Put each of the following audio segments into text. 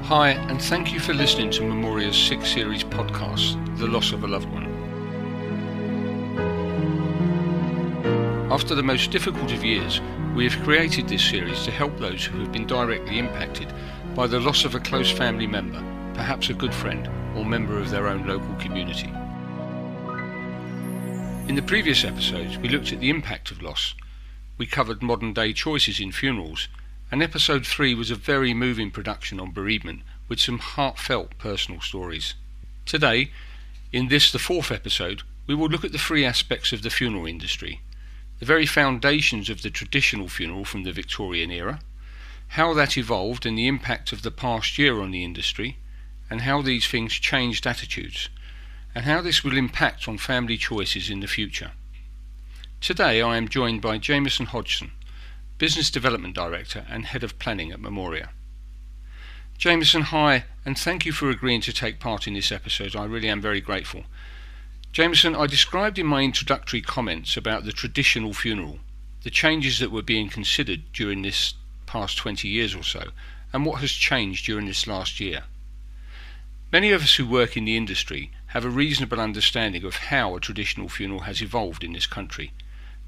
Hi, and thank you for listening to Memoria's 6-series podcast, The Loss of a Loved One. After the most difficult of years, we have created this series to help those who have been directly impacted by the loss of a close family member, perhaps a good friend or member of their own local community. In the previous episodes, we looked at the impact of loss. We covered modern-day choices in funerals, and episode 3 was a very moving production on bereavement with some heartfelt personal stories. Today, in this, the 4th episode, we will look at the 3 aspects of the funeral industry, the very foundations of the traditional funeral from the Victorian era, how that evolved and the impact of the past year on the industry, and how these things changed attitudes, and how this will impact on family choices in the future. Today I am joined by Jamieson Hodgson, Business Development Director and Head of Planning at Memoria. Jamieson, hi, and thank you for agreeing to take part in this episode. I really am very grateful. Jamieson, I described in my introductory comments about the traditional funeral, the changes that were being considered during this past 20 years or so, and what has changed during this last year. Many of us who work in the industry have a reasonable understanding of how a traditional funeral has evolved in this country.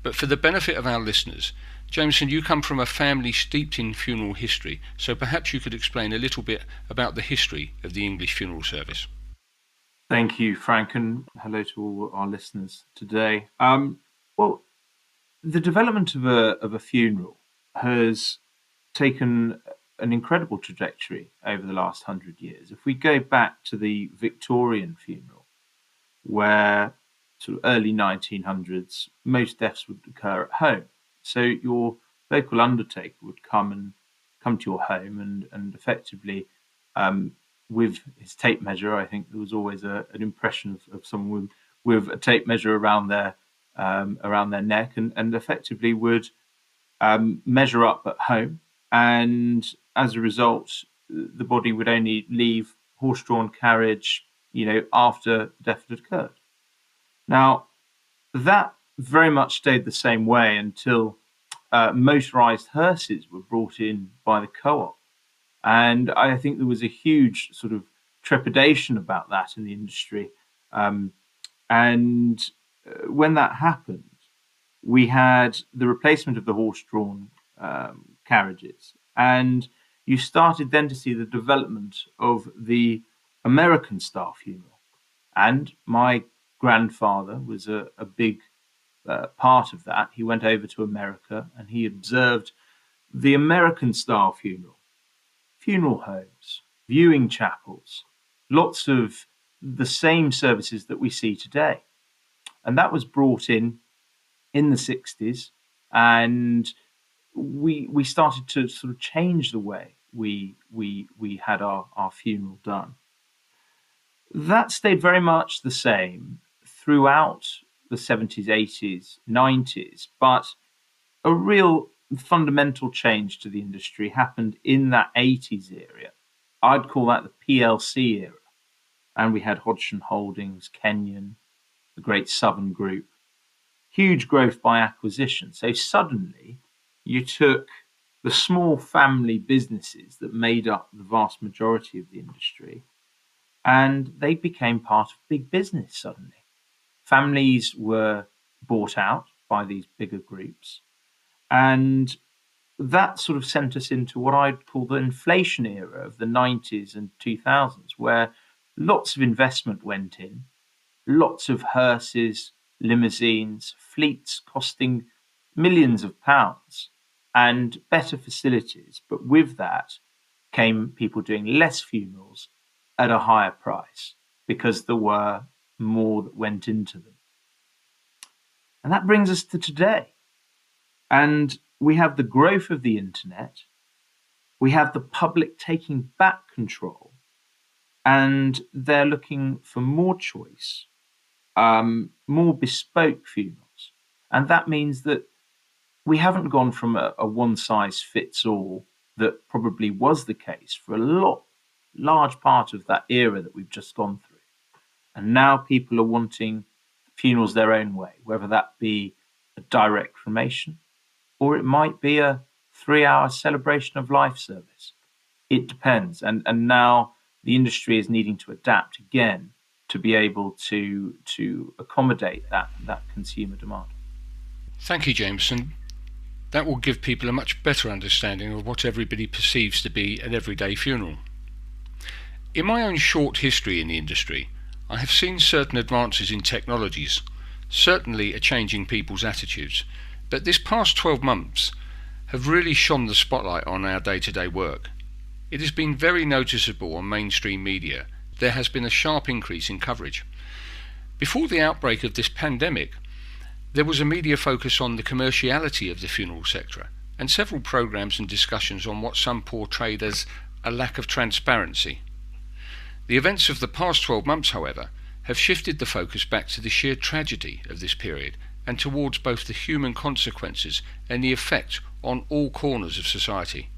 But for the benefit of our listeners, Jamieson, you come from a family steeped in funeral history, so perhaps you could explain a little bit about the history of the English funeral service. Thank you, Frank, and hello to all our listeners today. Well, the development of a funeral has taken an incredible trajectory over the last 100 years. If we go back to the Victorian funeral, where sort of early 1900s, most deaths would occur at home. So your local undertaker would come to your home and effectively, with his tape measure, I think there was always an impression of someone with a tape measure around their neck, and effectively would measure up at home. And as a result, the body would only leave horse-drawn carriage, after the death had occurred. Now, that very much stayed the same way until motorized hearses were brought in by the co-op. And I think there was a huge sort of trepidation about that in the industry. And when that happened, we had the replacement of the horse-drawn carriages. And you started then to see the development of the American style funeral. And my grandfather was a big part of that. He went over to America and he observed the American style funeral homes, viewing chapels, lots of the same services that we see today. And that was brought in the 60s, and we started to sort of change the way we had our funeral done. That stayed very much the same throughout the 70s, 80s, 90s, but a real fundamental change to the industry happened in that 80s era. I'd call that the PLC era. And we had Hodgson Holdings, Kenyon, the Great Southern Group, huge growth by acquisition. So suddenly you took the small family businesses that made up the vast majority of the industry, and they became part of big business suddenly. Families were bought out by these bigger groups, and that sort of sent us into what I'd call the inflation era of the 90s and 2000s, where lots of investment went in, lots of hearses, limousines, fleets costing millions of pounds, and better facilities. But with that came people doing less funerals at a higher price because there were more that went into them. And that brings us to today. And we have the growth of the internet. We have the public taking back control, and they're looking for more choice, more bespoke funerals. And that means that we haven't gone from a one-size-fits-all that probably was the case for a large part of that era that we've just gone through. And now people are wanting funerals their own way, whether that be a direct cremation or it might be a 3-hour celebration of life service. It depends, and now the industry is needing to adapt again to be able to accommodate that consumer demand. Thank you, Jamieson. That will give people a much better understanding of what everybody perceives to be an everyday funeral. In my own short history in the industry, I have seen certain advances in technologies, certainly a change in people's attitudes, but this past 12 months have really shone the spotlight on our day-to-day work. It has been very noticeable on mainstream media. There has been a sharp increase in coverage. Before the outbreak of this pandemic, there was a media focus on the commerciality of the funeral sector, and several programs and discussions on what some portrayed as a lack of transparency. The events of the past 12 months, however, have shifted the focus back to the sheer tragedy of this period and towards both the human consequences and the effect on all corners of society.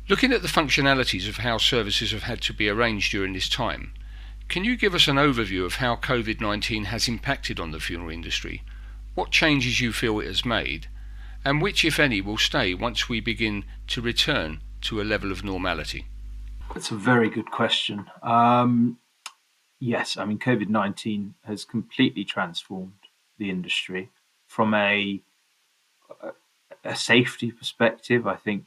Looking at the functionalities of how services have had to be arranged during this time, can you give us an overview of how COVID-19 has impacted on the funeral industry, what changes you feel it has made, and which, if any, will stay once we begin to return to a level of normality? That's a very good question. Yes, I mean, COVID-19 has completely transformed the industry from a safety perspective. I think,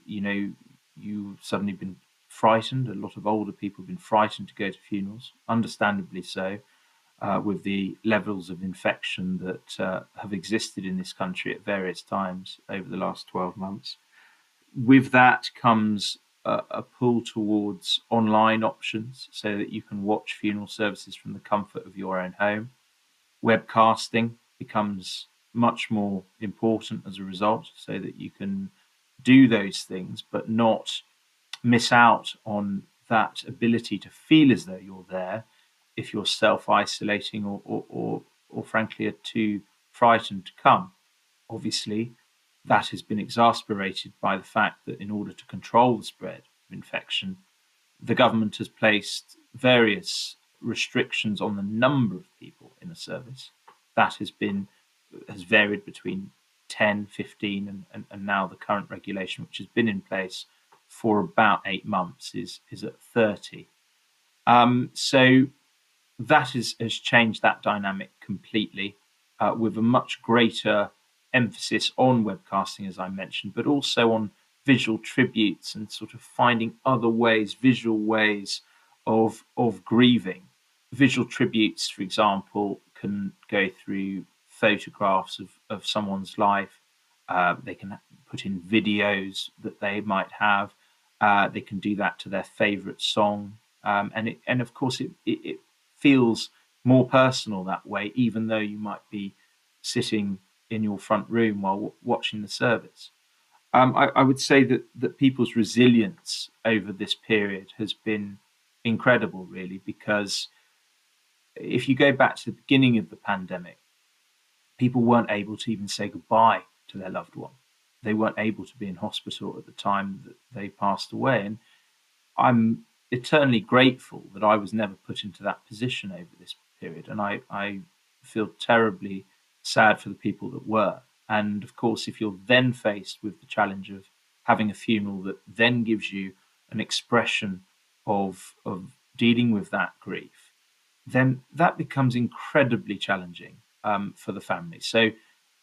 you've suddenly been frightened. A lot of older people have been frightened to go to funerals, understandably so, with the levels of infection that have existed in this country at various times over the last 12 months. With that comes a pull towards online options so that you can watch funeral services from the comfort of your own home. Webcasting becomes much more important as a result, so that you can do those things but not miss out on that ability to feel as though you're there if you're self-isolating or frankly are too frightened to come. Obviously, that has been exacerbated by the fact that in order to control the spread of infection, the government has placed various restrictions on the number of people in a service. That has varied between 10, 15, and now the current regulation, which has been in place for about 8 months, is at 30. So that has changed that dynamic completely, with a much greater emphasis on webcasting, as I mentioned, but also on visual tributes and sort of finding other ways, visual ways of grieving. Visual tributes, for example, can go through photographs of someone's life. They can put in videos that they might have. They can do that to their favorite song. And of course, it feels more personal that way, even though you might be sitting in your front room while watching the service. I would say that people's resilience over this period has been incredible, really, because if you go back to the beginning of the pandemic, people weren't able to even say goodbye to their loved one. They weren't able to be in hospital at the time that they passed away. And I'm eternally grateful that I was never put into that position over this period. And I feel terribly sad for the people that were. And of course, if you're then faced with the challenge of having a funeral that then gives you an expression of dealing with that grief, then that becomes incredibly challenging for the family. So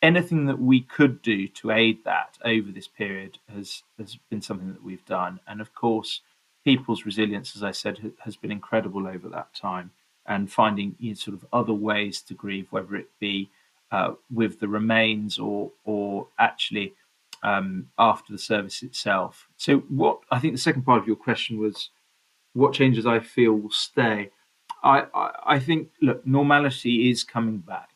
anything that we could do to aid that over this period has been something that we've done. And of course, people's resilience, as I said, has been incredible over that time, and finding sort of other ways to grieve, whether it be with the remains or actually after the service itself. So what I think the second part of your question was, what changes I feel will stay. I think, look, normality is coming back,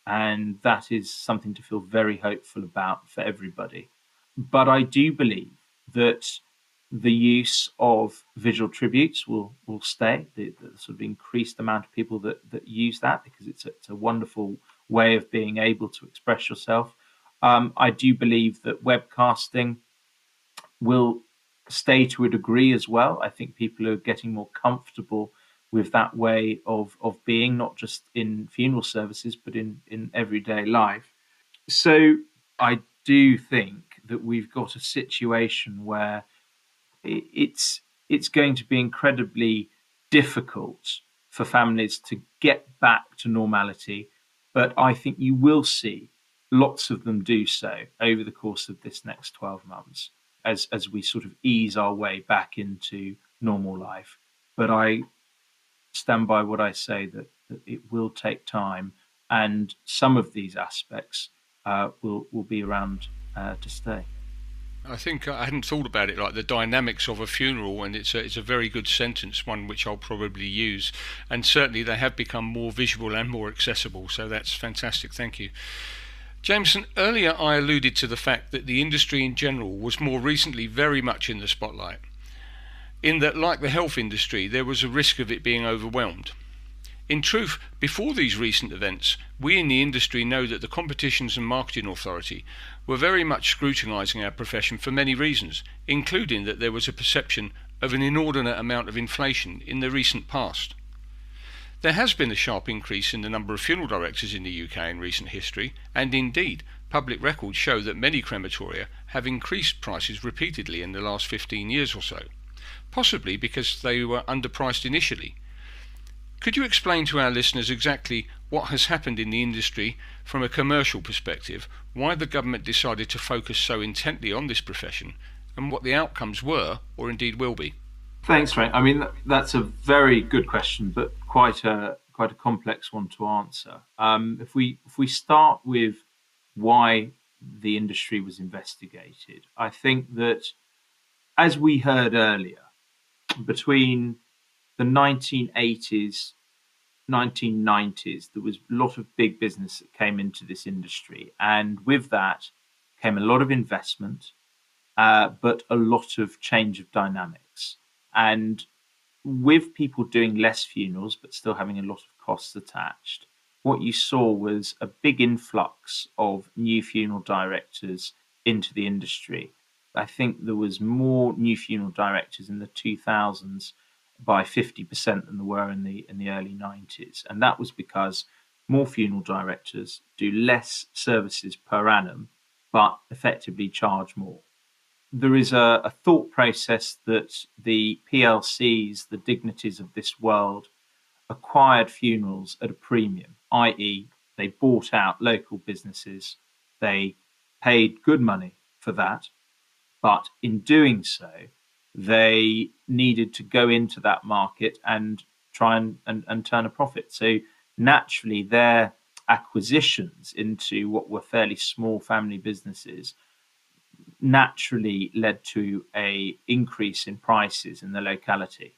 and that is something to feel very hopeful about for everybody. But I do believe that the use of visual tributes will stay, the sort of increased amount of people that use that, because it's a wonderful way of being able to express yourself. I do believe that webcasting will stay to a degree as well. I think people are getting more comfortable with that way of being, not just in funeral services, but in everyday life. So I do think that we've got a situation where it's going to be incredibly difficult for families to get back to normality. But I think you will see lots of them do so over the course of this next 12 months as we sort of ease our way back into normal life. But I stand by what I say, that it will take time, and some of these aspects will be around to stay. I think I hadn't thought about it like the dynamics of a funeral, and it's a very good sentence, one which I'll probably use. And certainly they have become more visual and more accessible, so that's fantastic. Thank you. Jamieson, earlier I alluded to the fact that the industry in general was more recently very much in the spotlight, in that, like the health industry, there was a risk of it being overwhelmed. In truth, before these recent events, we in the industry know that the Competitions and Marketing Authority were very much scrutinising our profession for many reasons, including that there was a perception of an inordinate amount of inflation in the recent past. There has been a sharp increase in the number of funeral directors in the UK in recent history, and indeed, public records show that many crematoria have increased prices repeatedly in the last 15 years or so, possibly because they were underpriced initially. Could you explain to our listeners exactly what has happened in the industry from a commercial perspective, why the government decided to focus so intently on this profession, and what the outcomes were, or indeed will be? Thanks, Frank. I mean, that's a very good question, but quite a complex one to answer. If we start with why the industry was investigated, I think that, as we heard earlier, between the 1980s, 1990s, there was a lot of big business that came into this industry. And with that came a lot of investment, but a lot of change of dynamics. And with people doing less funerals, but still having a lot of costs attached, what you saw was a big influx of new funeral directors into the industry. I think there was more new funeral directors in the 2000s by 50% than there were in the early 90s. And that was because more funeral directors do less services per annum, but effectively charge more. There is a thought process that the PLCs, the dignities of this world, acquired funerals at a premium, i.e. they bought out local businesses, they paid good money for that, but in doing so, they needed to go into that market and try and turn a profit. So naturally, their acquisitions into what were fairly small family businesses naturally led to an increase in prices in the locality.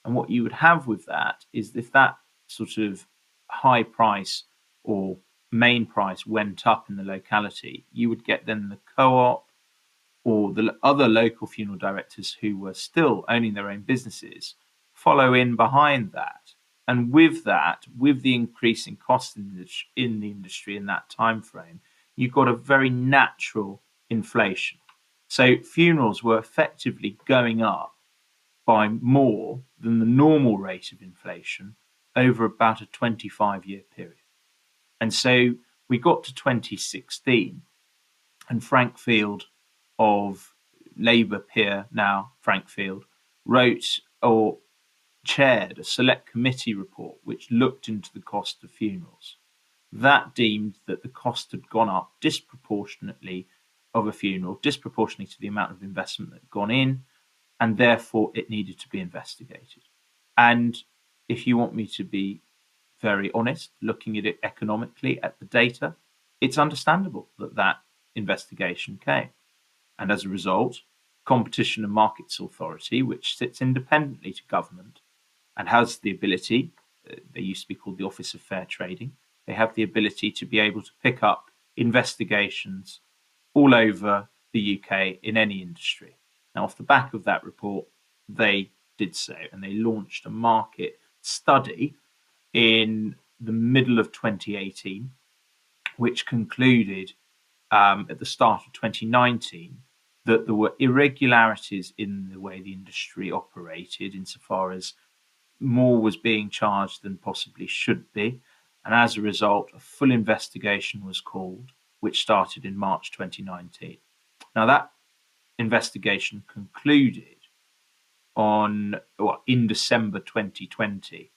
And what you would have with that is, if that sort of high price or main price went up in the locality, you would get then the co-op or the other local funeral directors who were still owning their own businesses follow in behind that. And with that, with the increase in cost in the industry in that time frame, you got a very natural inflation. So funerals were effectively going up by more than the normal rate of inflation over about a 25-year period. And so we got to 2016, and Frank Field, of Labour peer now, Frank Field, wrote or chaired a select committee report which looked into the cost of funerals. That deemed that the cost had gone up disproportionately of a funeral, disproportionately to the amount of investment that had gone in, and therefore it needed to be investigated. And if you want me to be very honest, looking at it economically, at the data, it's understandable that that investigation came. And as a result, Competition and Markets Authority, which sits independently to government and has the ability, they used to be called the Office of Fair Trading, they have the ability to be able to pick up investigations all over the UK in any industry. Now, off the back of that report, they did so, and they launched a market study in the middle of 2018, which concluded at the start of 2019 that there were irregularities in the way the industry operated, insofar as more was being charged than possibly should be. And as a result, a full investigation was called, which started in March 2019. Now, that investigation concluded in December 2020,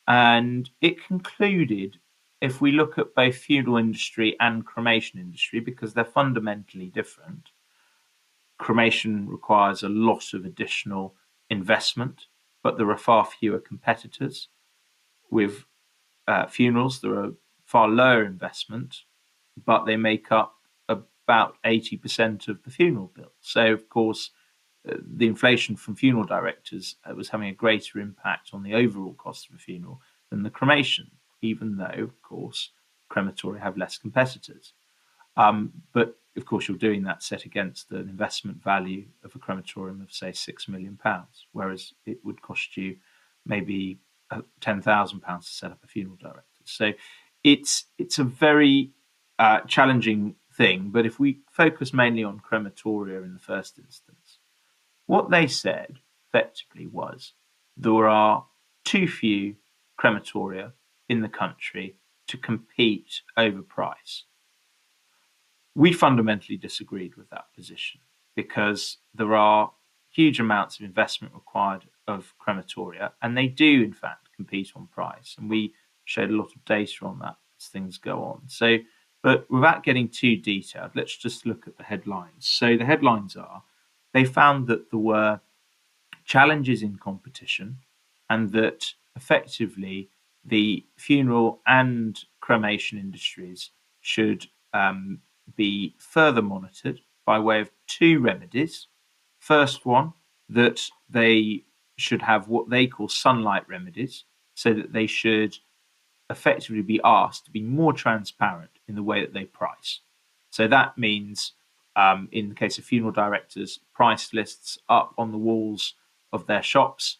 and it concluded, if we look at both funeral industry and cremation industry, because they're fundamentally different, cremation requires a lot of additional investment, but there are far fewer competitors. With funerals, there are far lower investment, but they make up about 80% of the funeral bill. So, of course, the inflation from funeral directors was having a greater impact on the overall cost of a funeral than the cremation, even though, of course, crematoria have less competitors. But of course, you're doing that set against an investment value of a crematorium of, say, £6 million, whereas it would cost you maybe £10,000 to set up a funeral director. So it's a very challenging thing. But if we focus mainly on crematoria in the first instance, what they said effectively was there are too few crematoria in the country to compete over price. We fundamentally disagreed with that position because there are huge amounts of investment required of crematoria, and they do, in fact, compete on price. And we showed a lot of data on that as things go on. So, but without getting too detailed, let's just look at the headlines. So the headlines are, they found that there were challenges in competition and that effectively the funeral and cremation industries should be further monitored by way of two remedies. First one, that they should have what they call sunlight remedies, so that they should effectively be asked to be more transparent in the way that they price. So that means, in the case of funeral directors, price lists up on the walls of their shops.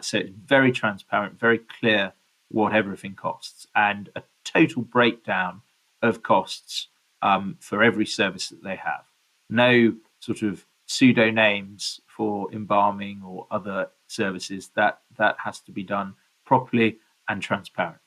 So it's very transparent, very clear what everything costs, and a total breakdown of costs for every service that they have. No sort of pseudo names for embalming or other services. That has to be done properly and transparently.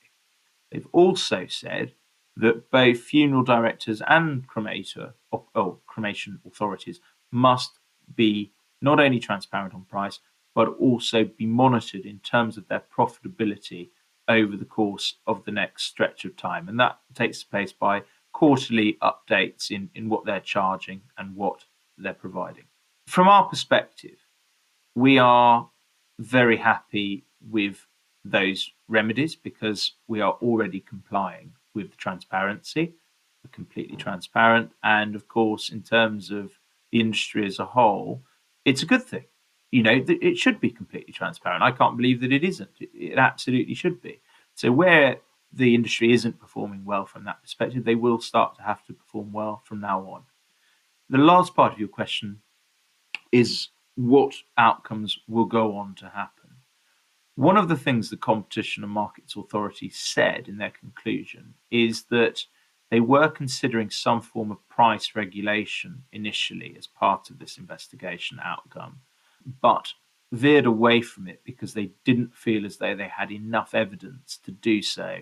They've also said that both funeral directors and cremation authorities must be not only transparent on price, but also be monitored in terms of their profitability over the course of the next stretch of time. And that takes place by quarterly updates in what they're charging and what they're providing. From our perspective, we are very happy with those remedies because we are already complying with the transparency. We're completely transparent. And of course, in terms of the industry as a whole, it's a good thing. You know, it should be completely transparent. I can't believe that it isn't. It absolutely should be. So where the industry isn't performing well from that perspective, they will start to have to perform well from now on. The last part of your question is what outcomes will go on to happen. One of the things the Competition and Markets Authority said in their conclusion is that they were considering some form of price regulation initially as part of this investigation outcome, but veered away from it because they didn't feel as though they had enough evidence to do so.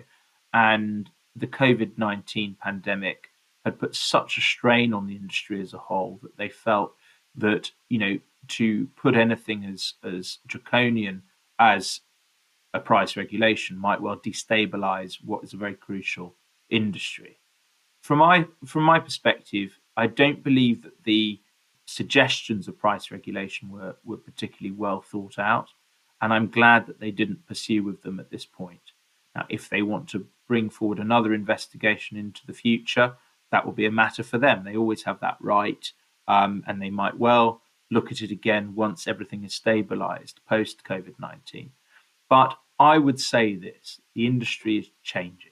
And the COVID-19 pandemic had put such a strain on the industry as a whole that they felt that, you know, to put anything as draconian as a price regulation might well destabilize what is a very crucial industry. From my perspective, I don't believe that the suggestions of price regulation were particularly well thought out, and I'm glad that they didn't pursue with them at this point. Now, if they want to bring forward another investigation into the future, that will be a matter for them. They always have that right, and they might well look at it again once everything is stabilized post COVID-19. But I would say this, the industry is changing.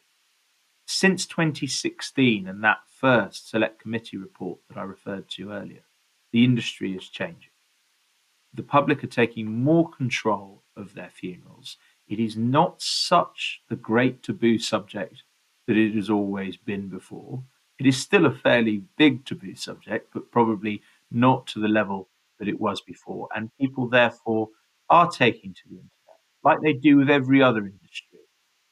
Since 2016 and that first select committee report that I referred to earlier, the industry is changing. The public are taking more control of their funerals. It is not such the great taboo subject that it has always been before. It is still a fairly big taboo subject, but probably not to the level that it was before. And people, therefore, are taking to the internet, like they do with every other industry.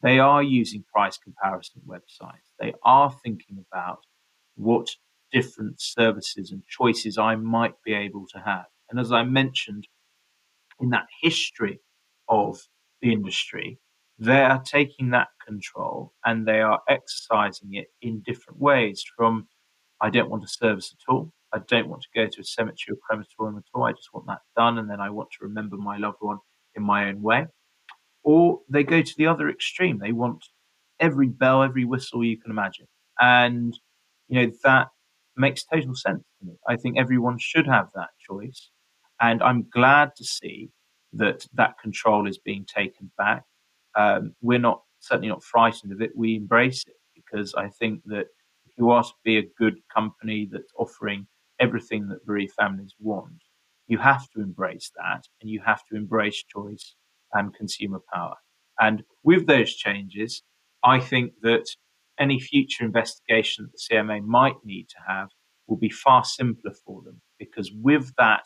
They are using price comparison websites. They are thinking about what different services and choices I might be able to have. And as I mentioned in that history of the industry, they are taking that control and they are exercising it in different ways. From I don't want a service at all. I don't want to go to a cemetery or crematorium at all. I just want that done, and then I want to remember my loved one in my own way. Or they go to the other extreme. They want every bell, every whistle you can imagine. And, that makes total sense to me. I think everyone should have that choice. And I'm glad to see that that control is being taken back. We're certainly not frightened of it. We embrace it because I think that if you are to be a good company that's offering everything that bereaved families want, you have to embrace that and you have to embrace choice and consumer power. And with those changes, I think that any future investigation that the CMA might need to have will be far simpler for them, because with that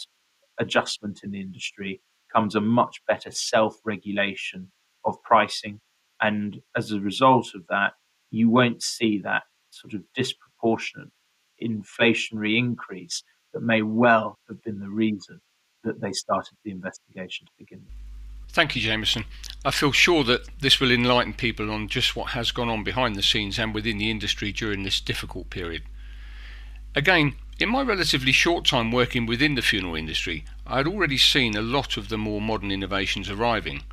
adjustment in the industry comes a much better self-regulation of pricing. And as a result of that, you won't see that sort of disproportionate inflationary increase that may well have been the reason that they started the investigation to begin with. Thank you, Jamieson. I feel sure that this will enlighten people on just what has gone on behind the scenes and within the industry during this difficult period. Again, in my relatively short time working within the funeral industry, I had already seen a lot of the more modern innovations arriving.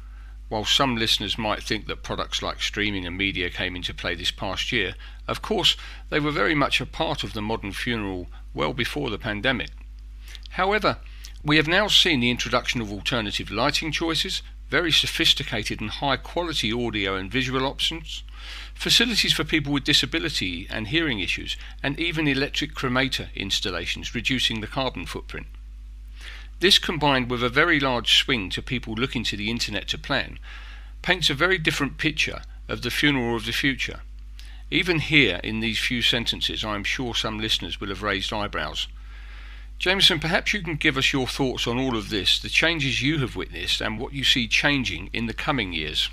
While some listeners might think that products like streaming and media came into play this past year, of course they were very much a part of the modern funeral well before the pandemic. However, we have now seen the introduction of alternative lighting choices, very sophisticated and high quality audio and visual options, facilities for people with disability and hearing issues, and even electric cremator installations, reducing the carbon footprint. This, combined with a very large swing to people looking to the internet to plan, paints a very different picture of the funeral of the future. Even here in these few sentences, I am sure some listeners will have raised eyebrows. Jamieson, perhaps you can give us your thoughts on all of this, the changes you have witnessed and what you see changing in the coming years.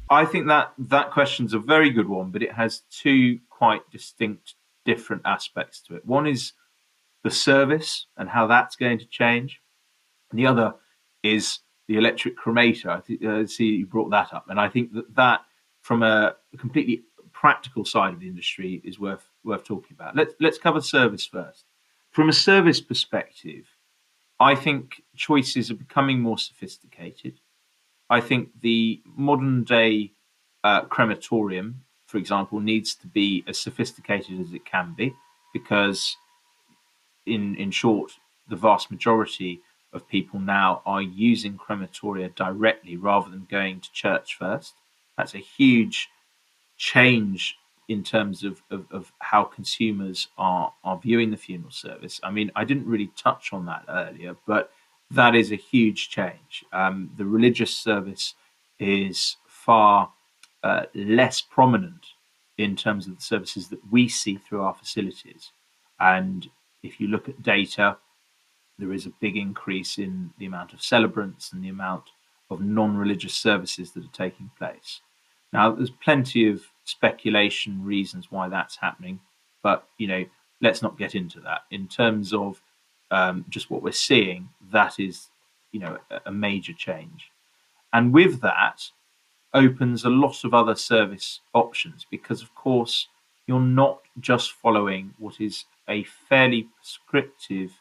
I think that question's a very good one, but it has two quite distinct, different aspects to it. One is the service and how that's going to change. And the other is the electric cremator. I see you brought that up. And I think that from a completely practical side of the industry is worth talking about. Let's cover service first. From a service perspective, I think choices are becoming more sophisticated. I think the modern day crematorium, for example, needs to be as sophisticated as it can be, because in short, the vast majority of people now are using crematoria directly rather than going to church first. That's a huge change in terms of how consumers are viewing the funeral service. I mean, I didn't really touch on that earlier, but that is a huge change. The religious service is far less prominent in terms of the services that we see through our facilities. And if you look at data, there is a big increase in the amount of celebrants and the amount of non-religious services that are taking place. Now, there's plenty of speculation reasons why that's happening, but let's not get into that. In terms of just what we're seeing, that is a major change, and with that opens a lot of other service options, because of course you're not just following what is a fairly prescriptive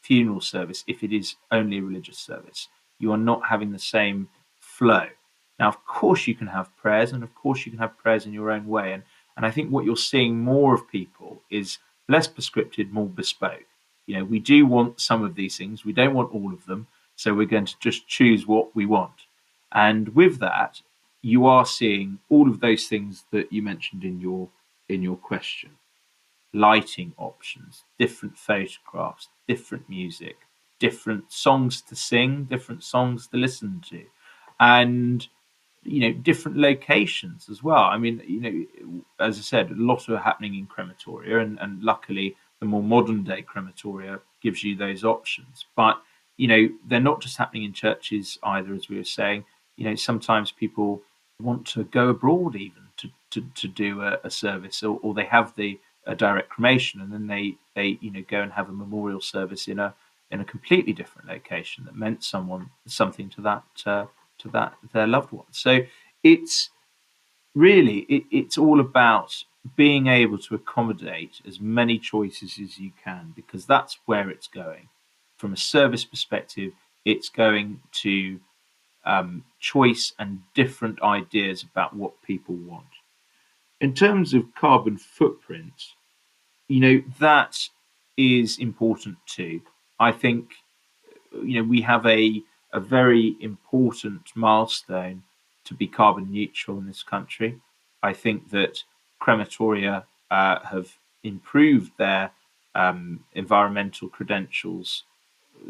funeral service. If it is only a religious service, you are not having the same flow. Now, of course, you can have prayers, and of course, you can have prayers in your own way. And I think what you're seeing more of people is less prescriptive, more bespoke. We do want some of these things. We don't want all of them. So we're going to just choose what we want. And with that, you are seeing all of those things that you mentioned in your question. Lighting options, different photographs, different music, different songs to sing, different songs to listen to. And different locations as well. I mean, as I said, a lot are happening in crematoria, and luckily the more modern day crematoria gives you those options. But, they're not just happening in churches either, as we were saying. Sometimes people want to go abroad even to do a service, or they have the direct cremation, and then they go and have a memorial service in a in a completely different location that meant something to that their loved one. So it's really it's all about being able to accommodate as many choices as you can, because that's where it's going. From a service perspective, it's going to choice and different ideas about what people want. In terms of carbon footprint, that is important too. I think, we have a very important milestone to be carbon neutral in this country. I think that crematoria have improved their environmental credentials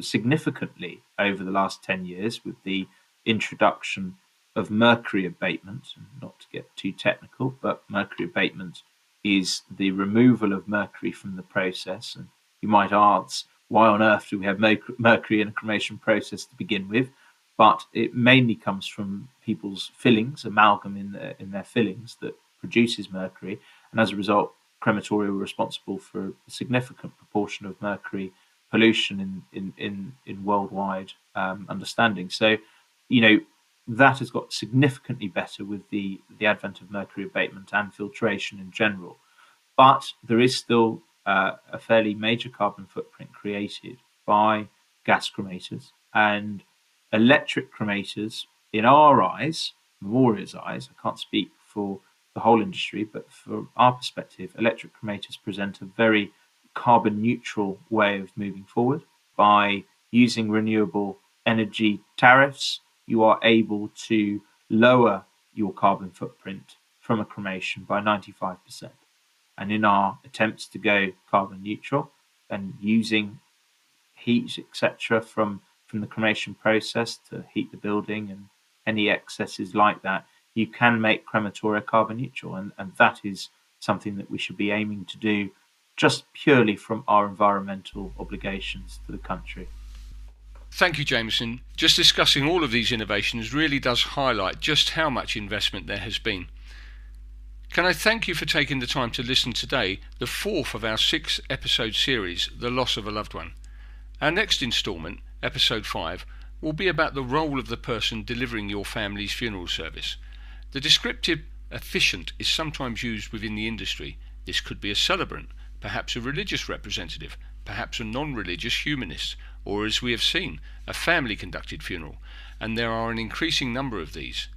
significantly over the last 10 years with the introduction of mercury abatement. And not to get too technical, but mercury abatement is the removal of mercury from the process. And you might ask, why on earth do we have mercury in a cremation process to begin with? But it mainly comes from people's fillings, amalgam in their fillings that produces mercury. And as a result, crematoria were responsible for a significant proportion of mercury pollution in worldwide understanding. So, that has got significantly better with the advent of mercury abatement and filtration in general. But there is still a fairly major carbon footprint created by gas cremators, and electric cremators, in our eyes, Memoria's eyes, I can't speak for the whole industry, but from our perspective, electric cremators present a very carbon neutral way of moving forward. By using renewable energy tariffs, you are able to lower your carbon footprint from a cremation by 95%. And in our attempts to go carbon neutral and using heat, etc., from the cremation process to heat the building and any excesses like that, you can make crematoria carbon neutral. And that is something that we should be aiming to do just purely from our environmental obligations to the country. Thank you, Jamieson. Just discussing all of these innovations really does highlight just how much investment there has been. Can I thank you for taking the time to listen today, the fourth of our 6-episode series, The Loss of a Loved One. Our next instalment, episode 5, will be about the role of the person delivering your family's funeral service. The descriptive efficient is sometimes used within the industry. This could be a celebrant, perhaps a religious representative, perhaps a non-religious humanist, or, as we have seen, a family-conducted funeral, and there are an increasing number of these.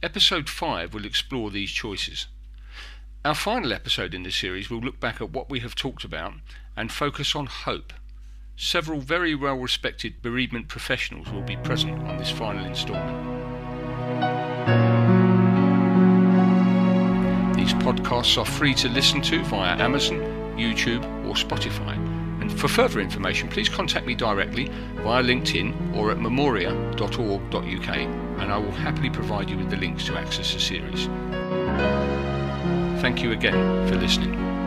Episode 5 will explore these choices. Our final episode in this series will look back at what we have talked about and focus on hope. Several very well-respected bereavement professionals will be present on this final instalment. These podcasts are free to listen to via Amazon, YouTube or Spotify. And for further information, please contact me directly via LinkedIn or at memoria.org.uk, and I will happily provide you with the links to access the series. Thank you again for listening.